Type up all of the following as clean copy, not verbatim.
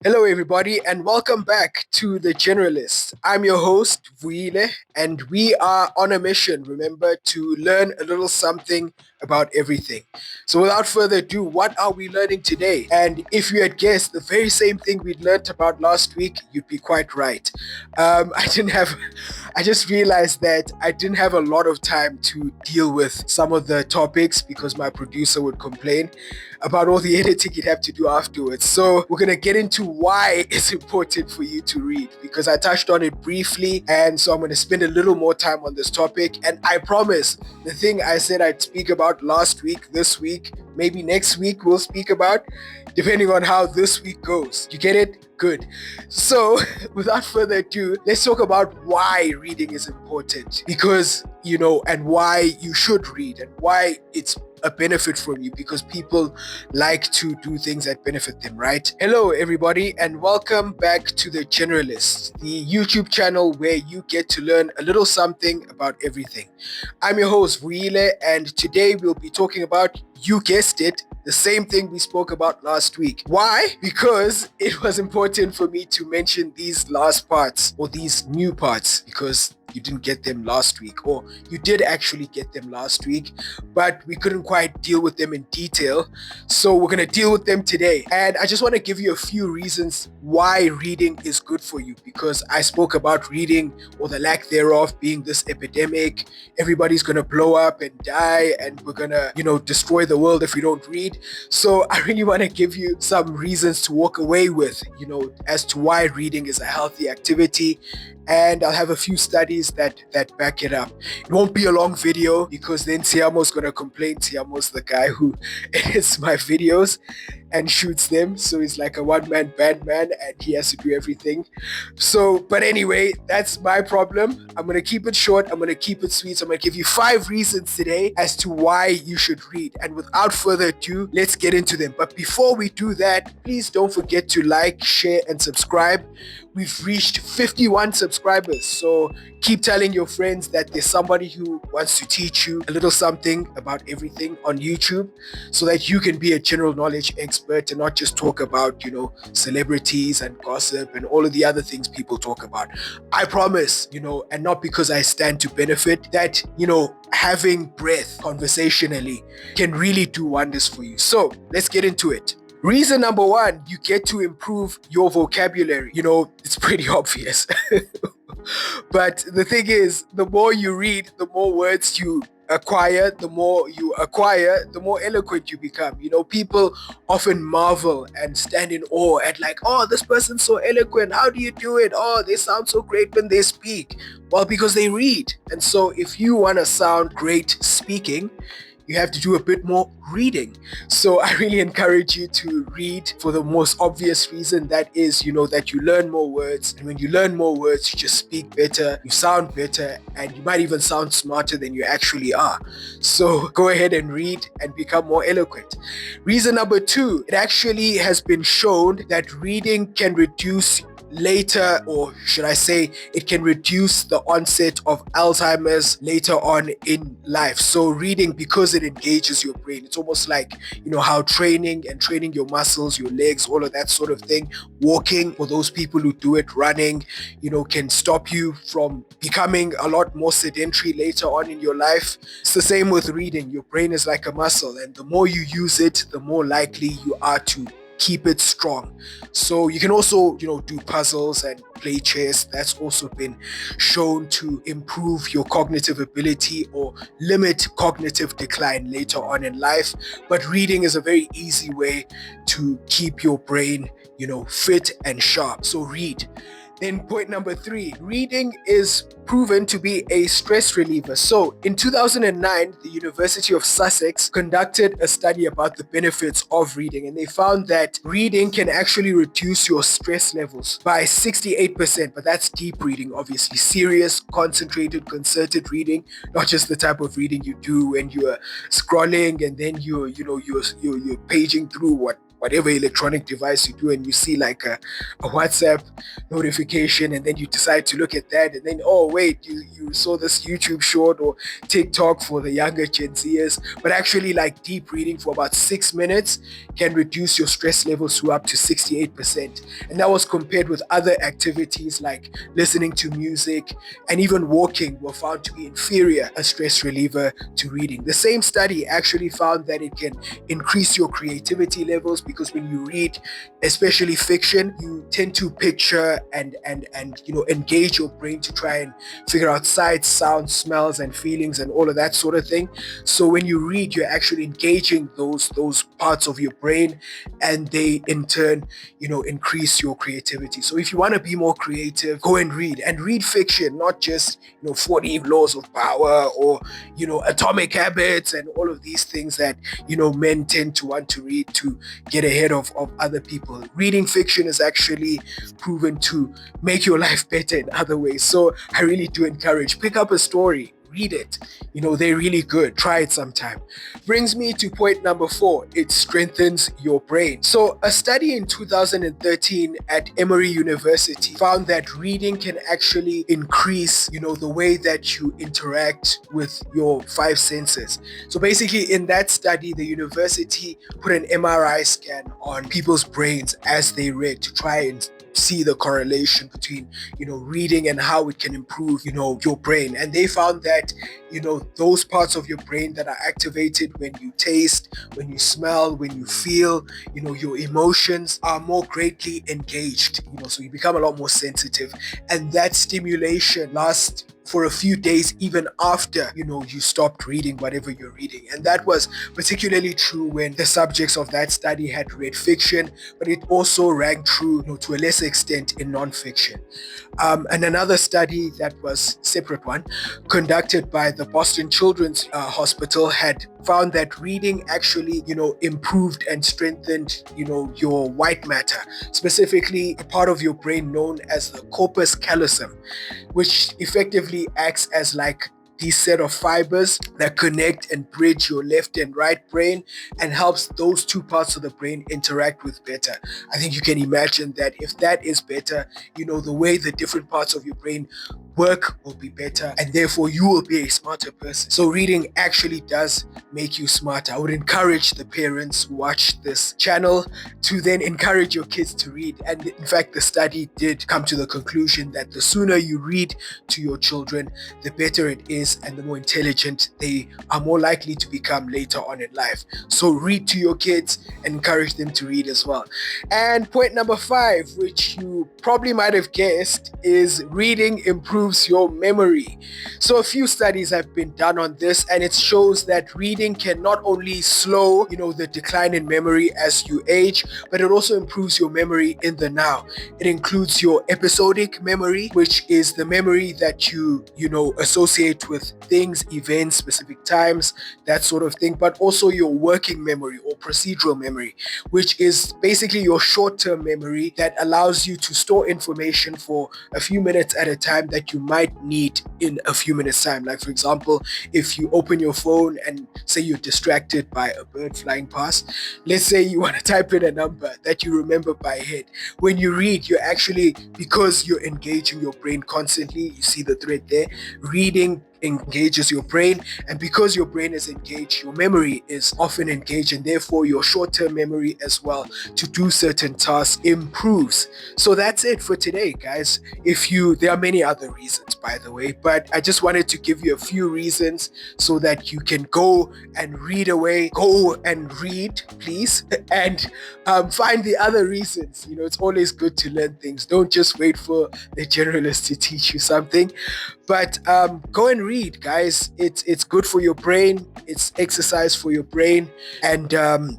Hello, everybody, and welcome back to The Generalist. I'm your host, Vuile, and we are on a mission, remember, to learn a little something about everything. So, without further ado, what are we learning today? And if you had guessed the very same thing we'd learned about last week, you'd be quite right. I didn't have, I just realized that I didn't have a lot of time to deal with some of the topics because my producer would complain about all the editing you'd have to do afterwards. So we're gonna get into why it's important for you to read because I touched on it briefly, and so I'm gonna spend a little more time on this topic. And I promise the thing I said I'd speak about last week, this week, maybe next week we'll speak about, depending on how this week goes. You get it? Good. So, without further ado, let's talk about why reading is important. Because, and why you should read and why it's a benefit from you, because people like to do things that benefit them, right? Hello, everybody, and welcome back to The Generalist, the YouTube channel where you get to learn a little something about everything. I'm your host, Vuile, and today we'll be talking about, you guessed it, the same thing we spoke about last week. Why? Because it was important for me to mention these last parts or these new parts because you didn't get them last week, or you did actually get them last week, but we couldn't quite deal with them in detail. So we're going to deal with them today. And I just want to give you a few reasons why reading is good for you, because I spoke about reading or the lack thereof being this epidemic. Everybody's going to blow up and die, and we're going to, destroy the world if we don't read. So I really want to give you some reasons to walk away with, as to why reading is a healthy activity. And I'll have a few studies that back it up. It won't be a long video because then Tiamo's gonna complain. Tiamo's the guy who edits my videos and shoots them, so he's like a one-man band man and he has to do everything. So, but anyway, that's my problem. I'm gonna keep it short, I'm gonna keep it sweet. So I'm gonna give you 5 reasons today as to why you should read. And without further ado, let's get into them. But before we do that, please don't forget to like, share, and subscribe. We've reached 51 subscribers, so keep telling your friends that there's somebody who wants to teach you a little something about everything on YouTube so that you can be a general knowledge expert and not just talk about, celebrities and gossip and all of the other things people talk about. I promise, and not because I stand to benefit, that, having breath conversationally can really do wonders for you. So let's get into it. Reason number 1, you get to improve your vocabulary. It's pretty obvious. But the thing is, the more you read, the more words you acquire, the more you acquire, the more eloquent you become. People often marvel and stand in awe at like, oh, this person's so eloquent. How do you do it? Oh, they sound so great when they speak. Well, because they read. And so if you want to sound great speaking, you have to do a bit more reading. So I really encourage you to read for the most obvious reason, that is, that you learn more words. And when you learn more words, you just speak better, you sound better, and you might even sound smarter than you actually are. So go ahead and read and become more eloquent. Reason number 2, it actually has been shown that reading can reduce later, or should I say, it can reduce the onset of Alzheimer's later on in life. So reading, because it engages your brain, it's almost like, how training your muscles, your legs, all of that sort of thing, walking, for those people who do it, running, can stop you from becoming a lot more sedentary later on in your life. It's the same with reading. Your brain is like a muscle, and the more you use it, the more likely you are to keep it strong. So you can also, do puzzles and play chess. That's also been shown to improve your cognitive ability or limit cognitive decline later on in life. But reading is a very easy way to keep your brain, fit and sharp. So read. Then point number 3, reading is proven to be a stress reliever. So in 2009, the University of Sussex conducted a study about the benefits of reading, and they found that reading can actually reduce your stress levels by 68%, but that's deep reading, obviously, serious, concentrated, concerted reading, not just the type of reading you do when you're scrolling and then you're paging through whatever electronic device you do, and you see like a WhatsApp notification, and then you decide to look at that, and then, oh wait, you saw this YouTube short or TikTok for the younger Gen Zers. But actually, like, deep reading for about 6 minutes can reduce your stress levels to up to 68%. And that was compared with other activities like listening to music and even walking were found to be inferior a stress reliever to reading. The same study actually found that it can increase your creativity levels, because when you read, especially fiction, you tend to picture and engage your brain to try and figure out sights, sounds, smells, and feelings, and all of that sort of thing. So when you read, you're actually engaging those parts of your brain, and they in turn increase your creativity. So if you want to be more creative, go and read fiction, not just 40 laws of power or atomic habits and all of these things that men tend to want to read to get ahead of other people. Reading fiction is actually proven to make your life better in other ways. So I really do encourage, pick up a story, read it. They're really good. Try it sometime. Brings me to point number 4. It strengthens your brain. So a study in 2013 at Emory University found that reading can actually increase, the way that you interact with your 5 senses. So basically, in that study, the university put an MRI scan on people's brains as they read to try and see the correlation between reading and how it can improve your brain. And they found that those parts of your brain that are activated when you taste, when you smell, when you feel, your emotions are more greatly engaged, so you become a lot more sensitive, and that stimulation lasts for a few days even after you stopped reading whatever you're reading. And that was particularly true when the subjects of that study had read fiction, but it also rang true to a lesser extent in non-fiction. And another study that was separate one, conducted by the Boston Children's Hospital, had found that reading actually improved and strengthened your white matter, specifically a part of your brain known as the corpus callosum, which effectively acts as like these set of fibers that connect and bridge your left and right brain and helps those two parts of the brain interact with better. I think you can imagine that if that is better, the way the different parts of your brain work will be better, and therefore you will be a smarter person. So reading actually does make you smarter. I would encourage the parents who watch this channel to then encourage your kids to read. And in fact, the study did come to the conclusion that the sooner you read to your children, the better it is, and the more intelligent they are more likely to become later on in life. So read to your kids and encourage them to read as well. And point number 5, which you probably might have guessed, is reading improves your memory. So a few studies have been done on this, and it shows that reading can not only slow the decline in memory as you age, but it also improves your memory in the now. It includes your episodic memory, which is the memory that you associate with things, events, specific times, that sort of thing, but also your working memory or procedural memory, which is basically your short-term memory that allows you to store information for a few minutes at a time that you might need in a few minutes time. Like, for example, if you open your phone and say you're distracted by a bird flying past, let's say you want to type in a number that you remember by head. When you read, you're actually, because you're engaging your brain constantly, you see the thread there, reading engages your brain, and because your brain is engaged, your memory is often engaged, and therefore your short-term memory as well to do certain tasks improves. So that's it for today, guys. There are many other reasons, by the way, but I just wanted to give you a few reasons so that you can go and read, please, and find the other reasons. It's always good to learn things. Don't just wait for the generalist to teach you something, but go and read, guys. It's good for your brain. It's exercise for your brain, and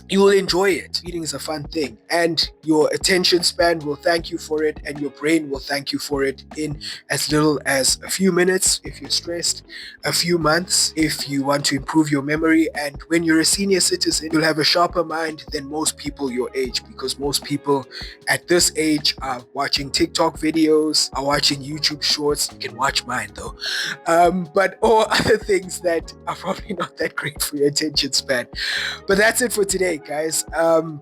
you will enjoy it. Reading is a fun thing, and your attention span will thank you for it, and your brain will thank you for it in as little as a few minutes if you're stressed, a few months if you want to improve your memory. And when you're a senior citizen, you'll have a sharper mind than most people your age, because most people at this age are watching TikTok videos, are watching YouTube shorts. You can watch mine. though. But all other things that are probably not that great for your attention span. But that's it for today, guys.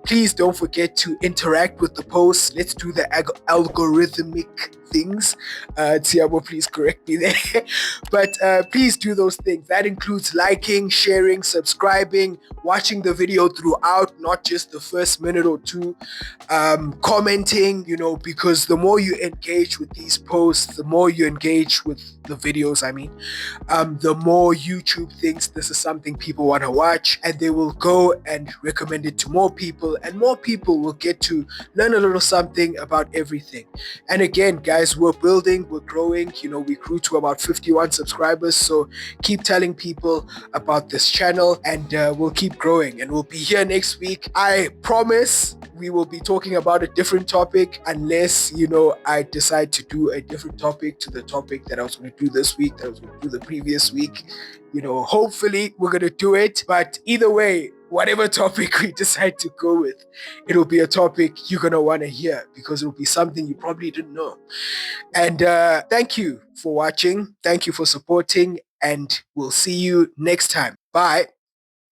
Please don't forget to interact with the posts. Let's do the algorithmic things. Tiamo, please correct me there. But please do those things. That includes liking, sharing, subscribing, watching the video throughout, not just the first minute or two, commenting, because the more you engage with these posts, the more you engage with the videos, the more YouTube thinks this is something people want to watch, and they will go and recommend it to more people, and more people will get to learn a little something about everything. And again, guys, we're building, we're growing. We grew to about 51 subscribers, so keep telling people about this channel, and we'll keep growing, and we'll be here next week. I promise we will be talking about a different topic, unless I decide to do a different topic to the topic that I was going to do this week, that I was going to do the previous week. Hopefully we're going to do it. But either way, whatever topic we decide to go with, it'll be a topic you're going to want to hear, because it'll be something you probably didn't know. And thank you for watching. Thank you for supporting. And we'll see you next time. Bye.